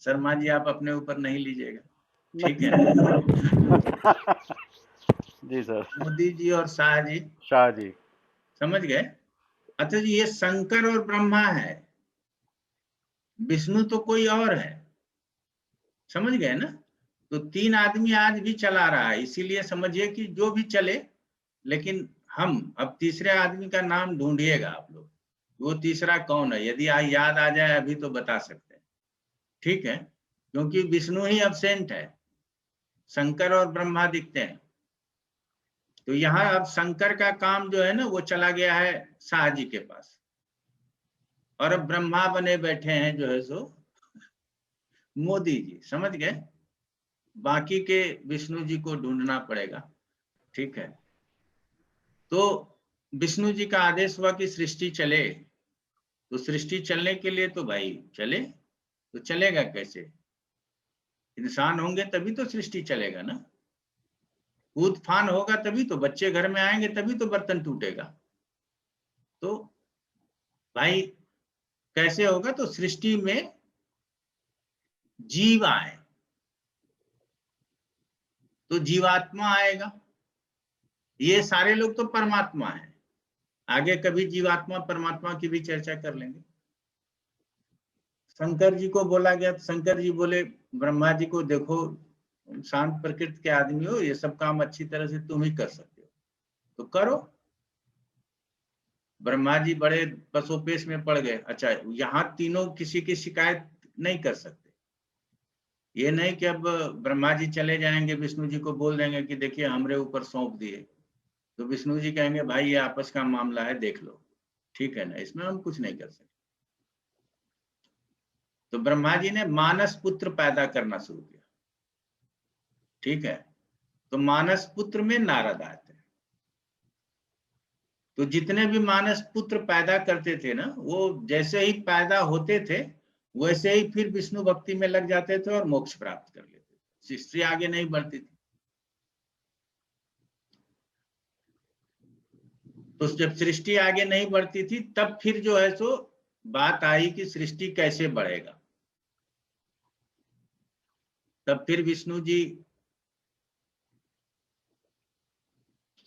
शर्मा जी आप अपने ऊपर नहीं लीजिएगा, ठीक है ना। जी सर। मोदी जी और शाह जी, शाह जी, समझ गए। अच्छा जी, ये शंकर और ब्रह्मा है, विष्णु तो कोई और है, समझ गए ना। तो 3 आदमी आज भी चला रहा है, इसीलिए समझिए कि जो भी चले, लेकिन हम अब तीसरे आदमी का नाम ढूंढिएगा आप लोग, वो तीसरा कौन है। यदि याद आ जाए अभी तो बता सकते हैं, ठीक है, क्योंकि विष्णु ही अब्सेंट है, शंकर और ब्रह्मा दिखते हैं। तो यहाँ अब शंकर का काम जो है ना वो चला गया है शाह जी के पास, और अब ब्रह्मा बने बैठे हैं जो है सो मोदी जी, समझ गए। बाकी के विष्णु जी को ढूंढना पड़ेगा, ठीक है। तो विष्णु जी का आदेश हुआ कि सृष्टि चले, तो सृष्टि चलने के लिए तो भाई चले, तो चलेगा कैसे, इंसान होंगे तभी तो सृष्टि चलेगा ना। कूद फान होगा तभी तो बच्चे घर में आएंगे, तभी तो बर्तन टूटेगा। तो भाई कैसे होगा, तो सृष्टि में जीव आए तो जीवात्मा आएगा, ये सारे लोग तो परमात्मा है। आगे कभी जीवात्मा परमात्मा की भी चर्चा कर लेंगे। शंकर जी को बोला गया, शंकर जी बोले ब्रह्मा जी को, देखो शांत प्रकृति के आदमी हो, ये सब काम अच्छी तरह से तुम ही कर सकते हो, तो करो। ब्रह्मा जी बड़े पसोपेश में पड़ गए। अच्छा, यहाँ तीनों किसी की शिकायत नहीं कर सकते, ये नहीं कि अब ब्रह्मा जी चले जाएंगे विष्णु जी को बोल देंगे कि देखिए हमरे ऊपर सौंप दिए, तो विष्णु जी कहेंगे भाई ये आपस का मामला है देख लो, ठीक है ना, इसमें हम कुछ नहीं कर सकते। तो ब्रह्मा जी ने मानस पुत्र पैदा करना शुरू किया, ठीक है। तो मानस पुत्र में नारद आए थे। तो जितने भी मानस पुत्र पैदा करते थे ना, वो जैसे ही पैदा होते थे वैसे ही फिर विष्णु भक्ति में लग जाते थे और मोक्ष प्राप्त कर लेते थे, सृष्टि आगे नहीं बढ़ती थी। तो जब सृष्टि आगे नहीं बढ़ती थी तब फिर जो है सो बात आई कि सृष्टि कैसे बढ़ेगा। तब फिर विष्णु जी,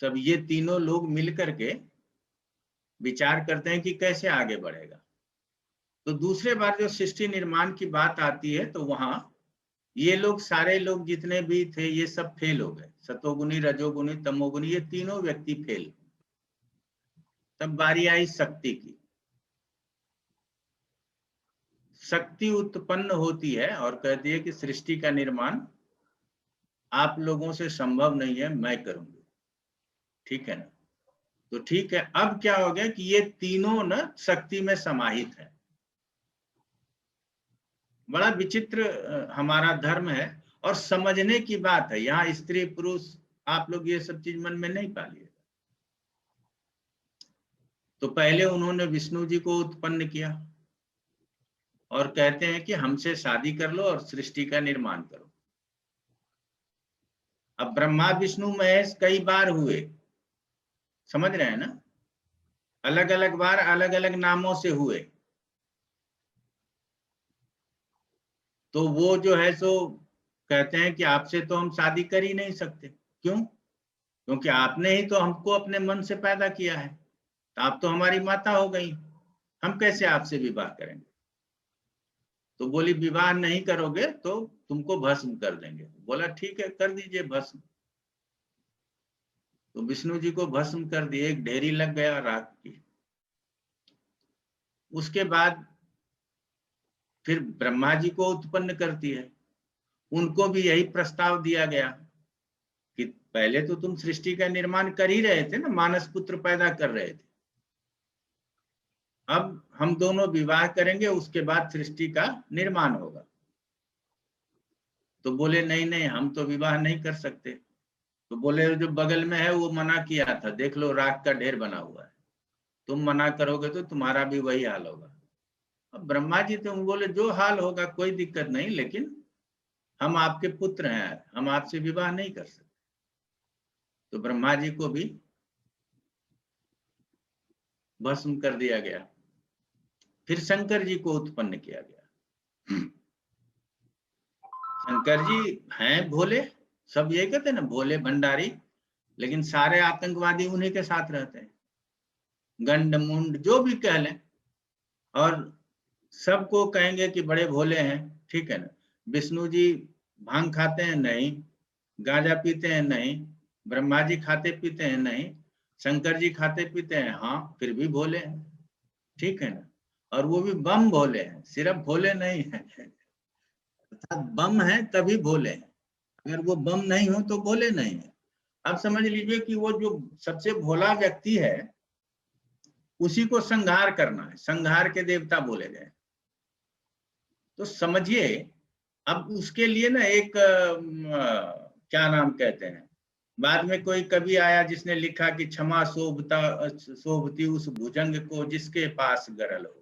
सब ये तीनों लोग मिल करके विचार करते हैं कि कैसे आगे बढ़ेगा। तो दूसरे बार जो सृष्टि निर्माण की बात आती है तो वहां ये लोग सारे लोग जितने भी थे ये सब फेल हो गए, सतोगुनी रजोगुनी तमोगुनी, ये तीनों व्यक्ति फेल। तब बारी आई शक्ति की। शक्ति उत्पन्न होती है और कहती है कि सृष्टि का निर्माण आप लोगों से संभव नहीं है, मैं करूंगी, ठीक है ना। तो ठीक है, अब क्या हो गया कि ये तीनों ना शक्ति में समाहित है। बड़ा विचित्र हमारा धर्म है, और समझने की बात है, यहाँ स्त्री पुरुष आप लोग ये सब चीज मन में नहीं पालिए। तो पहले उन्होंने विष्णु जी को उत्पन्न किया और कहते हैं कि हमसे शादी कर लो और सृष्टि का निर्माण करो। अब ब्रह्मा विष्णु महेश कई बार हुए, समझ रहे हैं ना, अलग अलग बार अलग अलग नामों से हुए। तो वो जो है सो कहते हैं कि आपसे तो हम शादी कर ही नहीं सकते। क्यों? क्योंकि आपने ही तो हमको अपने मन से पैदा किया है, तो आप तो हमारी माता हो गई, हम कैसे आपसे विवाह करेंगे। तो बोली विवाह नहीं करोगे तो तुमको भस्म कर देंगे। बोला ठीक है कर दीजिए भस्म। तो विष्णु जी को भस्म कर दिए, एक ढेरी लग गया राख की। उसके बाद फिर ब्रह्मा जी को उत्पन्न करती है, उनको भी यही प्रस्ताव दिया गया कि पहले तो तुम सृष्टि का निर्माण कर ही रहे थे ना, मानस पुत्र पैदा कर रहे थे, अब हम दोनों विवाह करेंगे उसके बाद सृष्टि का निर्माण होगा। तो बोले नहीं नहीं हम तो विवाह नहीं कर सकते। तो बोले जो बगल में है वो मना किया था, देख लो राख का ढेर बना हुआ है, तुम मना करोगे तो तुम्हारा भी वही हाल होगा। अब ब्रह्मा जी तो बोले जो हाल होगा कोई दिक्कत नहीं, लेकिन हम आपके पुत्र हैं, हम आपसे विवाह नहीं कर सकते। तो ब्रह्मा जी को भी भस्म कर दिया गया। फिर शंकर जी को उत्पन्न किया गया। शंकर जी हैं भोले, सब ये कहते हैं ना भोले भंडारी, लेकिन सारे आतंकवादी उन्हीं के साथ रहते हैं, गंड मुंड जो भी कह लें, और सबको कहेंगे कि बड़े भोले हैं, ठीक है ना। विष्णु जी भांग खाते हैं? नहीं। गांजा पीते हैं? नहीं। ब्रह्मा जी खाते पीते हैं? नहीं। शंकर जी खाते पीते हैं? हाँ, फिर भी भोले हैं, ठीक है ना। और वो भी बम भोले हैं, सिर्फ भोले नहीं है, अर्थात बम है तभी भोले हैं, अगर वो बम नहीं हो तो भोले नहीं है। अब समझ लीजिए कि वो जो सबसे भोला व्यक्ति है उसी को संहार करना है, संहार के देवता बोले गए। तो समझिए, अब उसके लिए ना एक क्या नाम कहते हैं, बाद में कोई कवि आया जिसने लिखा कि क्षमा शोभती उस भुजंग को जिसके पास गरल हो,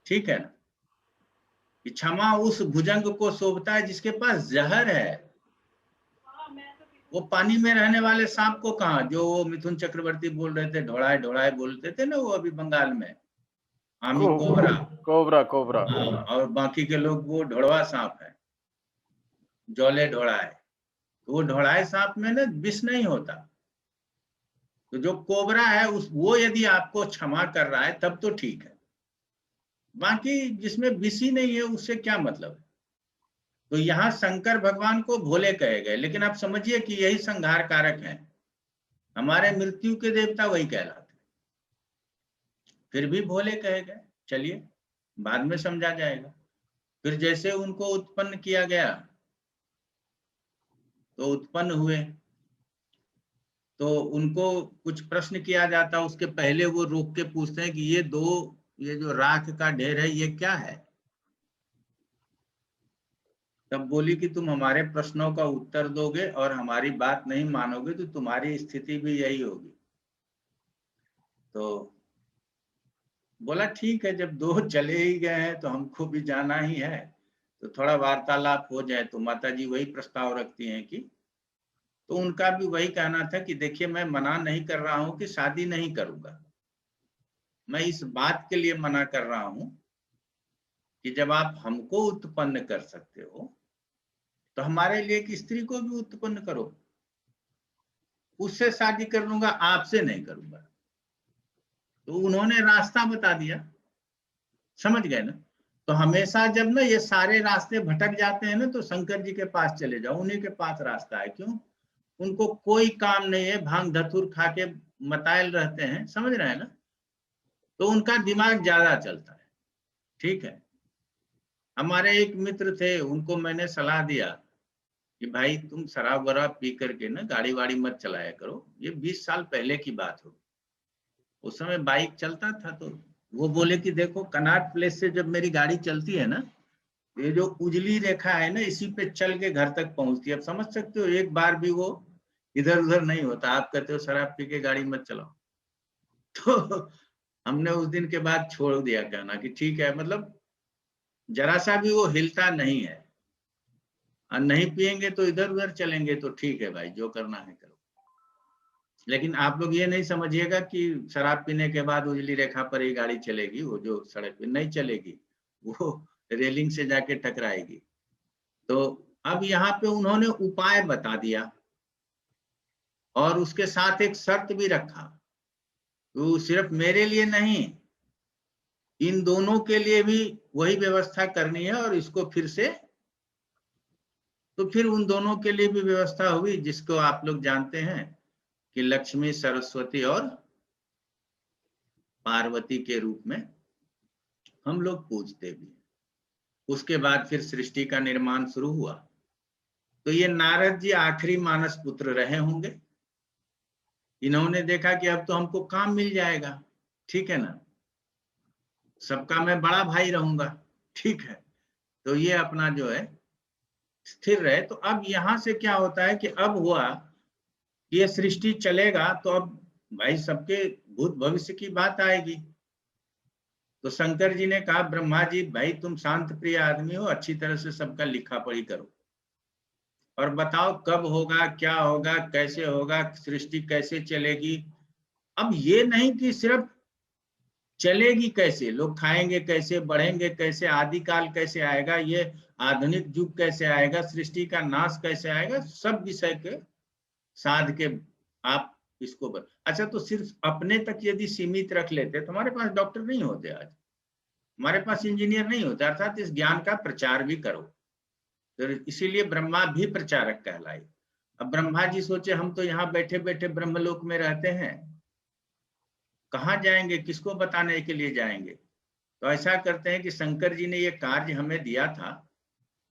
ठीक है ना, कि क्षमा उस भुजंग को शोभता है जिसके पास जहर है। वो पानी में रहने वाले सांप को कहा, जो वो मिथुन चक्रवर्ती बोल रहे थे, ढोड़ाए ढोड़ाए बोलते थे ना वो अभी बंगाल में, आमी कोबरा, कोबरा कोबरा। और बाकी के लोग वो ढोड़वा सांप है, जौले ढोड़ाए। तो वो ढोड़ाए सांप में ना विष नहीं होता, तो जो कोबरा है उस वो यदि आपको क्षमा कर रहा है तब तो ठीक है, बाकी जिसमें विष ही नहीं है उससे क्या मतलब है। तो यहाँ शंकर भगवान को भोले कहे गए, लेकिन आप समझिए कि यही संहार कारक है, हमारे मृत्यु के देवता वही कहलाते, फिर भी भोले कहे गए। चलिए बाद में समझा जाएगा। फिर जैसे उनको उत्पन्न किया गया तो उत्पन्न हुए, तो उनको कुछ प्रश्न किया जाता, उसके पहले वो रोक के पूछते हैं कि ये जो राख का ढेर है ये क्या है। तब बोली कि तुम हमारे प्रश्नों का उत्तर दोगे और हमारी बात नहीं मानोगे तो तुम्हारी स्थिति भी यही होगी। तो बोला ठीक है, जब दो चले ही गए हैं तो हमको भी जाना ही है, तो थोड़ा वार्तालाप हो जाए। तो माता जी वही प्रस्ताव रखती हैं कि, तो उनका भी वही कहना था कि देखिए मैं मना नहीं कर रहा हूं कि शादी नहीं करूंगा, मैं इस बात के लिए मना कर रहा हूं कि जब आप हमको उत्पन्न कर सकते हो तो हमारे लिए एक स्त्री को भी उत्पन्न करो, उससे शादी कर लूंगा, आपसे नहीं करूंगा। तो उन्होंने रास्ता बता दिया, समझ गए ना। तो हमेशा जब ना ये सारे रास्ते भटक जाते हैं ना तो शंकर जी के पास चले जाओ, उन्हीं के पास रास्ता है। क्यों? उनको कोई काम नहीं है, भांग धतूर खा के मतायल रहते हैं, समझ रहे हैं ना। तो उनका दिमाग ज्यादा चलता है, ठीक है। हमारे एक मित्र थे, उनको मैंने सलाह दिया कि भाई तुम शराब वराब पी करके ना गाड़ी वाड़ी मत चलाया करो, ये 20 साल पहले की बात हो, उस समय बाइक चलता था। तो वो बोले कि देखो कनाट प्लेस से जब मेरी गाड़ी चलती है ना, ये जो उजली रेखा है ना इसी पे चल के घर तक पहुंचती है। अब समझ सकते हो, एक बार भी वो इधर उधर नहीं होता। आप कहते हो शराब पी के गाड़ी मत चलाओ, तो हमने उस दिन के बाद छोड़ दिया कहना कि ठीक है, मतलब जरा सा भी वो हिलता नहीं है, और नहीं पिएंगे तो इधर उधर चलेंगे तो ठीक है भाई, जो करना है करो। लेकिन आप लोग ये नहीं समझिएगा कि शराब पीने के बाद उजली रेखा पर ही गाड़ी चलेगी, वो जो सड़क पे नहीं चलेगी, वो रेलिंग से जाके टकराएगी। तो अब यहाँ पे उन्होंने उपाय बता दिया और उसके साथ एक शर्त भी रखा, तो सिर्फ मेरे लिए नहीं, इन दोनों के लिए भी वही व्यवस्था करनी है। और इसको फिर से, तो फिर उन दोनों के लिए भी व्यवस्था हुई जिसको आप लोग जानते हैं कि लक्ष्मी, सरस्वती और पार्वती के रूप में हम लोग पूजते भी हैं। उसके बाद फिर सृष्टि का निर्माण शुरू हुआ। तो ये नारद जी आखिरी मानस पुत्र रहे होंगे। इन्होंने देखा कि अब तो हमको काम मिल जाएगा, ठीक है ना, सबका मैं बड़ा भाई रहूंगा, ठीक है। तो ये अपना जो है स्थिर रहे। तो अब यहां से क्या होता है कि अब हुआ कि ये सृष्टि चलेगा तो अब भाई सबके भूत भविष्य की बात आएगी। तो शंकर जी ने कहा ब्रह्मा जी भाई तुम शांत प्रिय आदमी हो, अच्छी तरह से सबका लिखा पढ़ी करो और बताओ कब होगा, क्या होगा, कैसे होगा, सृष्टि कैसे चलेगी। अब ये नहीं कि सिर्फ चलेगी कैसे, लोग खाएंगे कैसे, बढ़ेंगे कैसे, आदि काल कैसे आएगा, ये आधुनिक युग कैसे आएगा, सृष्टि का नाश कैसे आएगा, सब विषय के साध के आप इसको अच्छा, तो सिर्फ अपने तक यदि सीमित रख लेते तो हमारे पास डॉक्टर नहीं होते आज, हमारे पास इंजीनियर नहीं होते, अर्थात इस ज्ञान का प्रचार भी करो। तो इसीलिए ब्रह्मा भी प्रचारक कहलाए। अब ब्रह्मा जी सोचे हम तो यहाँ बैठे बैठे ब्रह्मलोक में रहते हैं, कहाँ जाएंगे, किसको बताने के लिए जाएंगे। तो ऐसा करते हैं कि शंकर जी ने ये कार्य हमें दिया था,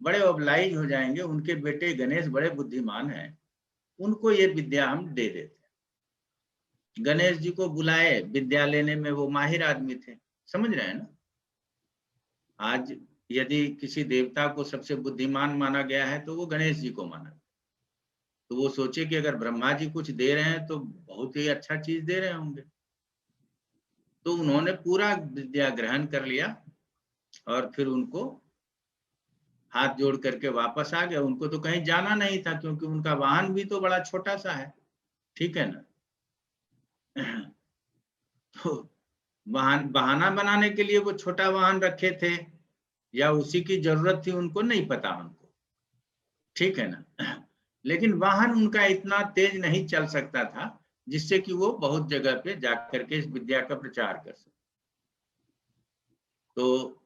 बड़े ओबलाइज हो जाएंगे, उनके बेटे गणेश बड़े बुद्धिमान हैं, उनको ये विद्या हम दे देते। गणेश जी को बुलाए, विद्या लेने में वो माहिर आदमी थे, समझ रहे हैं ना। आज यदि किसी देवता को सबसे बुद्धिमान माना गया है तो वो गणेश जी को माना। तो वो सोचे कि अगर ब्रह्मा जी कुछ दे रहे हैं तो बहुत ही अच्छा चीज दे रहे होंगे। तो उन्होंने पूरा विद्या ग्रहण कर लिया और फिर उनको हाथ जोड़ करके वापस आ गए। उनको तो कहीं जाना नहीं था क्योंकि उनका वाहन भी तो बड़ा छोटा सा है, ठीक है ना। तो बहाना बनाने के लिए वो छोटा वाहन रखे थे या उसी की जरूरत थी, उनको नहीं पता हमको, ठीक है ना। लेकिन वाहन उनका इतना तेज नहीं चल सकता था जिससे कि वो बहुत जगह पे जाकर के इस विद्या का प्रचार कर सके। तो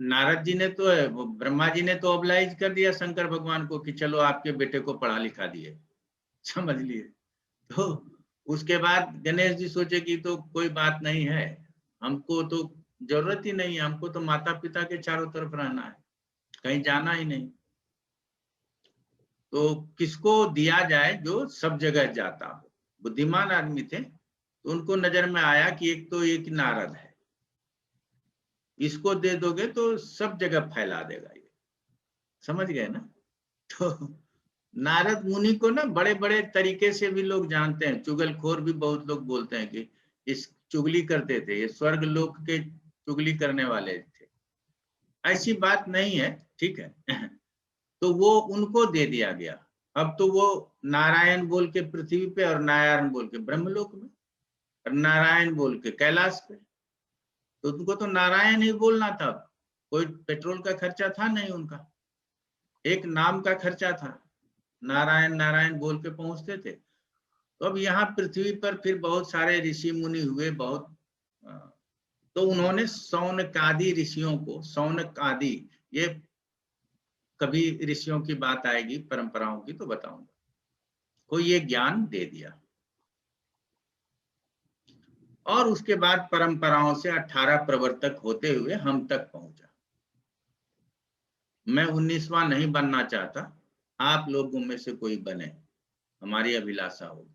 नारद जी ने तो, ब्रह्मा जी ने तो ऑब्लाइज कर दिया शंकर भगवान को कि चलो आपके बेटे को पढ़ा लिखा दिए, समझ लिए। तो उसके बाद गणेश जी सोचे कि तो कोई बात नहीं है, हमको तो जरूरत ही नहीं है, हमको तो माता पिता के चारों तरफ रहना है, कहीं जाना ही नहीं। तो किसको दिया जाए जो सब जगह जाता हो। बुद्धिमान आदमी थे, तो उनको नजर में आया कि एक तो एक नारद है, इसको दे दोगे तो सब जगह फैला देगा ये, समझ गए ना। तो नारद मुनि को ना बड़े बड़े तरीके से भी लोग जानते हैं, चुगलखोर भी बहुत लोग बोलते हैं कि इस चुगली करते थे, ये स्वर्ग लोक के चुगली करने वाले थे। ऐसी बात नहीं है, ठीक है। तो वो उनको दे दिया गया। अब तो वो नारायण बोल के पृथ्वी पे और नारायण बोल के ब्रह्मलोक में और नारायण बोल के कैलाश पे। तो उनको तो नारायण ही बोलना था, कोई पेट्रोल का खर्चा था नहीं उनका, एक नाम का खर्चा था, नारायण नारायण बोल के पहुंचते थे। तो अब यहाँ पृथ्वी पर फिर बहुत सारे ऋषि मुनि हुए, बहुत तो उन्होंने सौनकादि ऋषियों को, सौनकादि, ये कभी ऋषियों की बात आएगी परंपराओं की तो बताऊंगा, को ये ज्ञान दे दिया। और उसके बाद परंपराओं से 18 प्रवर्तक होते हुए हम तक पहुंचा। मैं 19वां नहीं बनना चाहता, आप लोगों में से कोई बने, हमारी अभिलाषा होगी।